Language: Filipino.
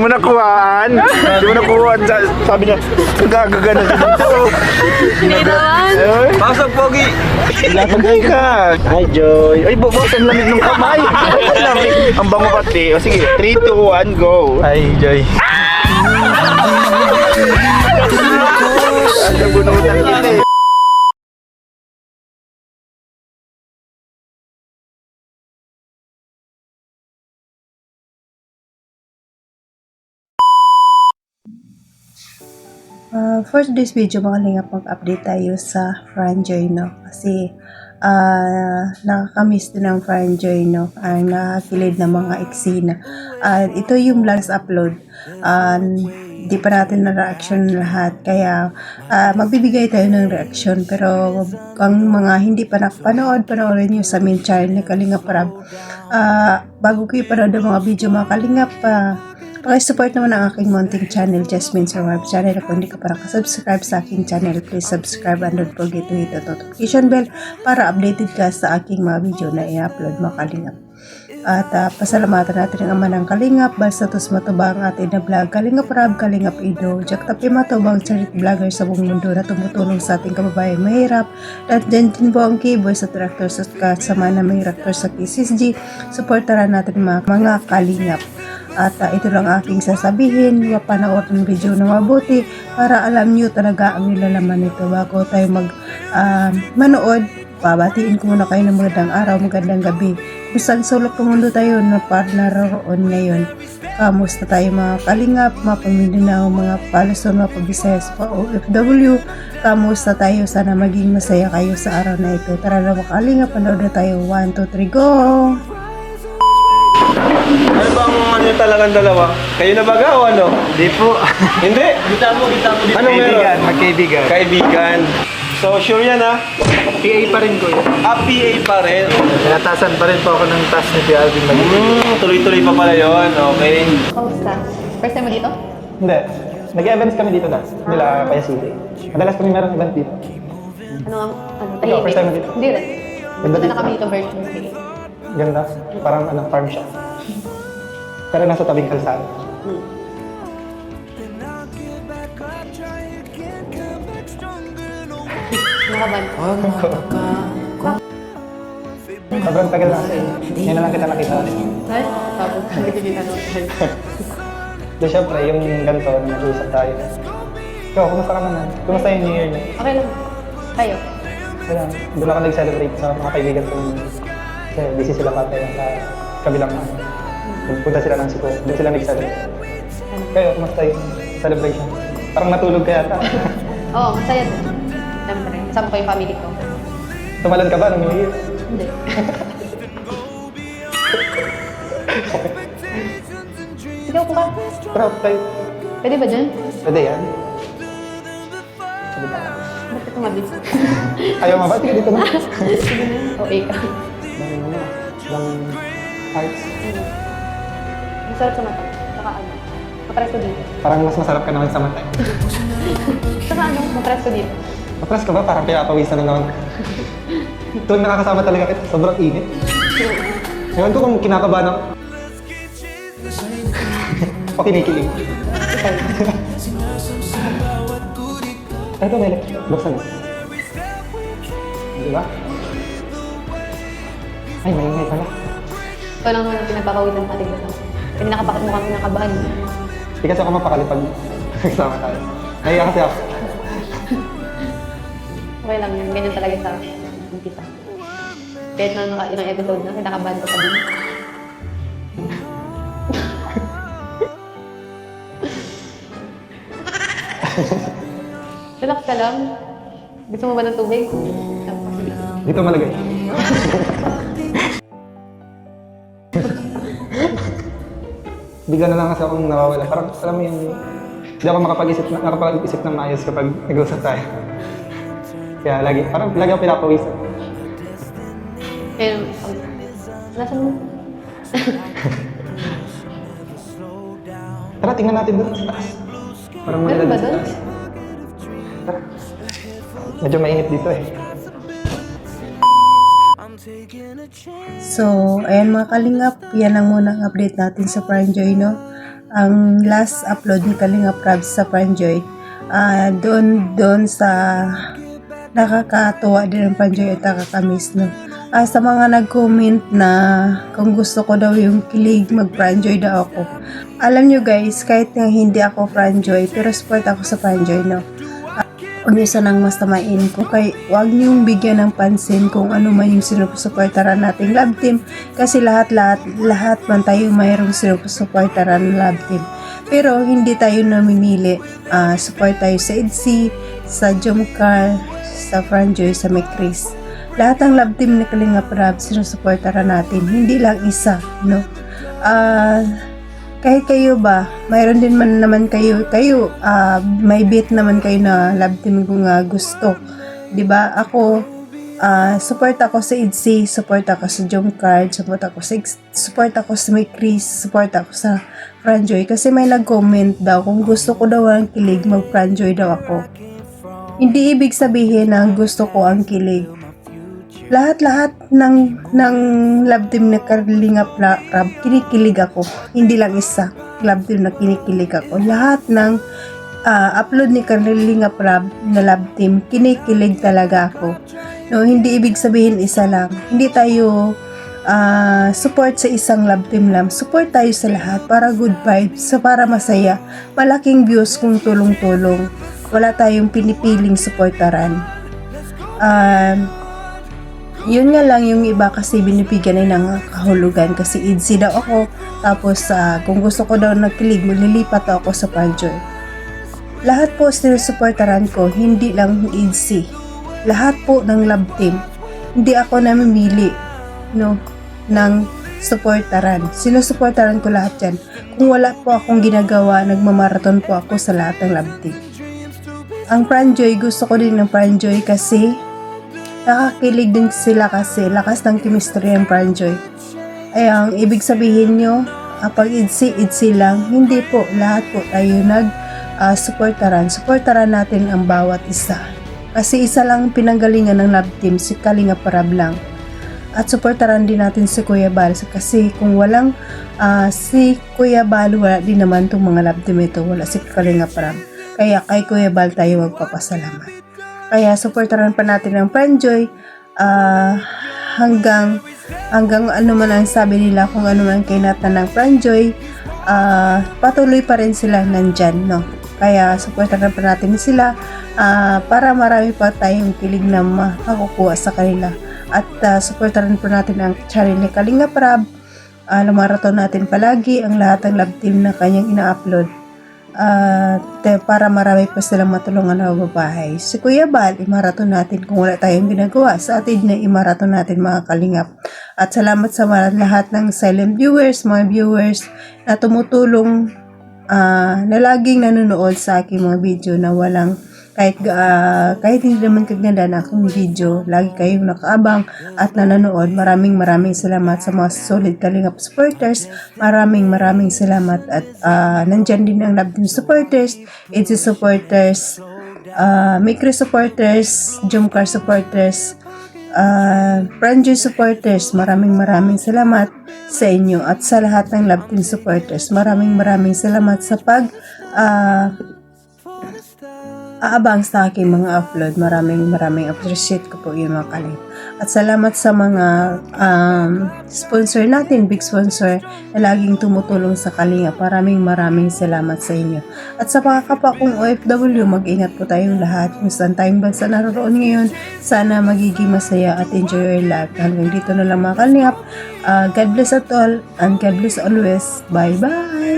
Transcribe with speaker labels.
Speaker 1: mo nakuhaan. Di mo nakuhaan. Sabi niya, gagaga na siya dito.
Speaker 2: Hindi naman.
Speaker 3: Pasok, Pogi!
Speaker 1: Ilagay ka. Hi, Joy. Ay, bubos, ang lamig ng kamay. Ang lamig. Ang bango pati. O sige, 3, 2, 1, go.
Speaker 3: Hi, Joy.
Speaker 1: Ang nabunutan kita eh.
Speaker 4: For today's video, mga lingap, mag-update tayo sa Franjoy, no? Kasi nakakamiss din ng Franjoy, no? Ang nakakilid ng mga eksena. Ito yung last upload. Di pa natin na reaction lahat. Kaya magbibigay tayo ng reaction. Pero ang mga hindi pa nakapanood, panoorin nyo sa main channel ni Kalingap Rab. Bago kayo panood ang mga video, mga Kalingap, pakisupport naman ang aking mounting channel, Jasmine Survive channel. Kung hindi ka pa nakasubscribe sa aking channel, please subscribe and don't forget to hit the notification bell para updated ka sa aking mga video na i-upload, mga Kalingap. At pasalamatan natin ang ama ng Kalingap, Balsatos Matubang, atin na vlog, Kalingap Rab, Kalingap Ido, Jack Tapi Matubang, charit vlogger sa buong mundo na tumutulong sa ating kababayang mahirap. At dyan din po ang keyboard sa tractor sa kasama na may tractor sa KCSG. Supportaran natin mga Kalingap. At ito lang aking sasabihin, mapanood ng video na mabuti para alam nyo talaga ang nilalaman nito. Bago tayo manood, pabatiin ko muna kayo ng magandang araw, magandang gabi. Bisang sulok ng mundo tayo na naroon ngayon. Kamusta tayo mga Kalingap, mga Pamindanao, mga Paluson, mga Pabisayas, pa OFW. Kamusta tayo? Sana maging masaya kayo sa araw na ito. Tara na mga Kalingap, panood na tayo. 1, 2, 3, go!
Speaker 3: Ano bang ano talagang dalawa? Kayo na baga o ano?
Speaker 1: Di po.
Speaker 3: Hindi?
Speaker 1: Kita mo dito.
Speaker 3: Anong meron?
Speaker 1: Magkaibigan.
Speaker 3: Kaibigan. So, sure yan ha?
Speaker 1: PA pa rin ko yun.
Speaker 3: PA pa rin.
Speaker 1: Tinatasan pa rin po ako ng task ni Tia Alvin Magiging.
Speaker 3: Tuloy-tuloy pa pala yun. Okay.
Speaker 2: Kamusta? First time mo dito?
Speaker 5: Hindi. Nag-events kami dito na. Nila Paya City. Madalas kami meron event dito.
Speaker 2: Tahimik?
Speaker 5: first time mo dito?
Speaker 2: Hindi rin.
Speaker 5: Ganda
Speaker 2: Punta na
Speaker 5: dito.
Speaker 2: kami dito virtually.
Speaker 5: Ganda. Parang farm shop. Pero nasa tabing kalsada.
Speaker 2: Nakaban.
Speaker 5: Sobrang tagal na kasi. Ngayon na lang kita nakita.
Speaker 2: Ay? Tapos, nagkikita naman tayo.
Speaker 5: Di syempre, yung ganito, nag-uusap tayo. Ikaw, kumusta ka naman? Kumusta yung New Year niyo?
Speaker 2: Okay lang. Kayo?
Speaker 5: Wala. Doon ako nag-celebrate sa mga kaibigan ko. Kasi busy sila pati sa kabilang ano. Punta sila ng Cebu. Doon sila nag-celebrate. Kayo, kumusta yung celebration? Parang natulog ka yata.
Speaker 2: Oo, masaya din. Siyempre, kasama ko yung family ko.
Speaker 5: Tumalon ka ba ng New Year?
Speaker 2: Hindi. Sige, upo ka.
Speaker 5: Proud tayo.
Speaker 2: Pwede ba dyan?
Speaker 5: Pwede yan.
Speaker 2: Bakit tumabis?
Speaker 5: Ayaw nga ba? Sige dito na.
Speaker 2: Sige na. O, ika.
Speaker 5: Ng hearts.
Speaker 2: Masarap sa mata. Saka ano? Mapares ko dito.
Speaker 5: Parang mas masarap ka naman sa mata.
Speaker 2: Saka ano? Mapares ko dito.
Speaker 5: Mapras ka ba? Parang pinapawisan na naman. Tuwing nakakasama talaga kita, sobrang init. Ewan ko kung kinakabahan ako. O kinikilig. Ito, Mele. Buksan mo. Diba? Ay, maingay pala.
Speaker 2: Ito lang naman ang pinagpapawitan ng ating kasama. Hindi mukhang kinakabahan.
Speaker 5: Hindi kasi ako mapakali pag nagsama tayo. Nahiya kasi ako.
Speaker 2: Okay lang yun. Ganyan talaga sa umpisa. Kahit na ilang episode na, kinakabahan ko pa din. Relax ka lang. Gusto mo ba ng tubig?
Speaker 5: Dito malagay. Bigla na lang kasi akong nawawala. Parang, alam mo yun, hindi ako nakapag-isip ng maayos kapag nag-usap tayo. Kaya lagi ako pinapawisan.
Speaker 2: Eh, nasan mo?
Speaker 5: Tara, tingnan natin doon sa taas. Parang
Speaker 2: Meron ba
Speaker 5: sa
Speaker 2: doon?
Speaker 5: taas. Tara. Medyo mainit dito eh.
Speaker 4: So, ayan mga Kalingap, yan lang muna ang update natin sa Franjoy, no? ang last upload ni Kalinga Prab sa Panjoy, doon sa nakakatuwa din ang Panjoy at nakakamiss, no? Sa mga nag-comment na kung gusto ko daw yung kilig, mag-Panjoy daw ako. Alam nyo guys, kahit nga hindi ako Panjoy, pero support ako sa Panjoy, no? Kung isa nang mas tamain ko, kay wag niyong bigyan ng pansin kung ano man yung sinusuportaran nating love team, kasi lahat man tayo mayroong sinusuportaran na love team. Pero hindi tayo namimili. Support tayo sa EDC, sa Jomcar, sa Franjoy, sa Mekris. Lahat ng love team ni Kalinga Prab sinusuportaran natin, hindi lang isa, no? Kahit kayo ba, mayroon din man naman kayo, may bit naman kayo na love team kung gusto. 'Di ba? Ako, support ako sa EDC, support ako sa Jomcard, support ako sa Mekris, support ako sa Franjoy, kasi may nag-comment daw kung gusto ko daw ang kilig, mag-Franjoy daw ako. Hindi ibig sabihin na gusto ko ang kilig. Lahat ng love team na Kalinga Prab, kinikilig ako. Hindi lang isa love team na kinikilig ako. Lahat ng upload ni Kalinga Prab na love team, kinikilig talaga ako. No, hindi ibig sabihin isa lang. Hindi tayo support sa isang love team lang. Support tayo sa lahat para good vibes, para masaya. Malaking views kung tulong-tulong. Wala tayong pinipiling supportaran. Yun nga lang, yung iba kasi binibigyan ay ng kahulugan kasi EDC daw ako, tapos kung gusto ko daw nagkilig, maglilipat ako sa Panjoy. Lahat po sinusuportaran ko, hindi lang EDC, lahat po ng love team. Hindi ako namimili, no, ng supportaran. Sinusuportaran ko lahat yan. Kung wala po akong ginagawa, nagmamarathon po ako sa lahat ng love team. Ang Panjoy, gusto ko din ng Panjoy kasi nakakilig din sila, kasi lakas ng chemistry ang Panjoy. Ay, ang ibig sabihin nyo, pag EDC lang, hindi po, lahat po tayo supportaran natin ang bawat isa. Kasi isa lang pinanggalingan ng love team, si Kalinga Prab lang. At supportaran din natin si Kuya Bal, kasi kung walang si Kuya Bal, wala din naman itong mga love team ito, wala si Kalinga Prab. Kaya kay Kuya Bal tayo magpapasalamat. Kaya supportaran pa natin ang Panjoy hanggang ano man ang sabi nila, kung ano man kinatan ng Panjoy, patuloy pa rin sila nandyan, no? Kaya supportaran pa natin sila para marami pa tayong kilig na makukuha sa kanila. At supportaran pa natin ang channel ni Kalinga Prab. Lumaraton natin palagi ang lahat ng love team na kanyang ina-upload. Para marami pa silang matulungan na babahay. Si Kuya Bal, imaraton natin kung wala tayong ginagawa. Sa atin na imaraton natin, mga kalingap. At salamat sa lahat ng silent viewers, mga viewers na tumutulong, na laging nanonood sa aking mga video na walang kahit hindi naman kaganda na akong video, lagi kayong nakaabang at nanonood. Maraming salamat sa mga solid Kalingap supporters. Maraming salamat. At nandyan din ang love team supporters, EDC supporters, Mekris supporters, Jomcar supporters, Franjoy supporters. Maraming salamat sa inyo at sa lahat ng love team supporters. Maraming salamat sa aabang sa aking mga upload. Maraming appreciate ko po yung mga kalip. At salamat sa mga sponsor natin, big sponsor na laging tumutulong sa Kalinga. Maraming salamat sa inyo. At sa mga kapwa kong OFW, mag-ingat po tayong lahat. Kung saan tayong bansa naroon ngayon, sana magiging masaya at enjoy your life. Hanggang dito na lang, mga Kalingap. God bless at all and God bless always. Bye-bye!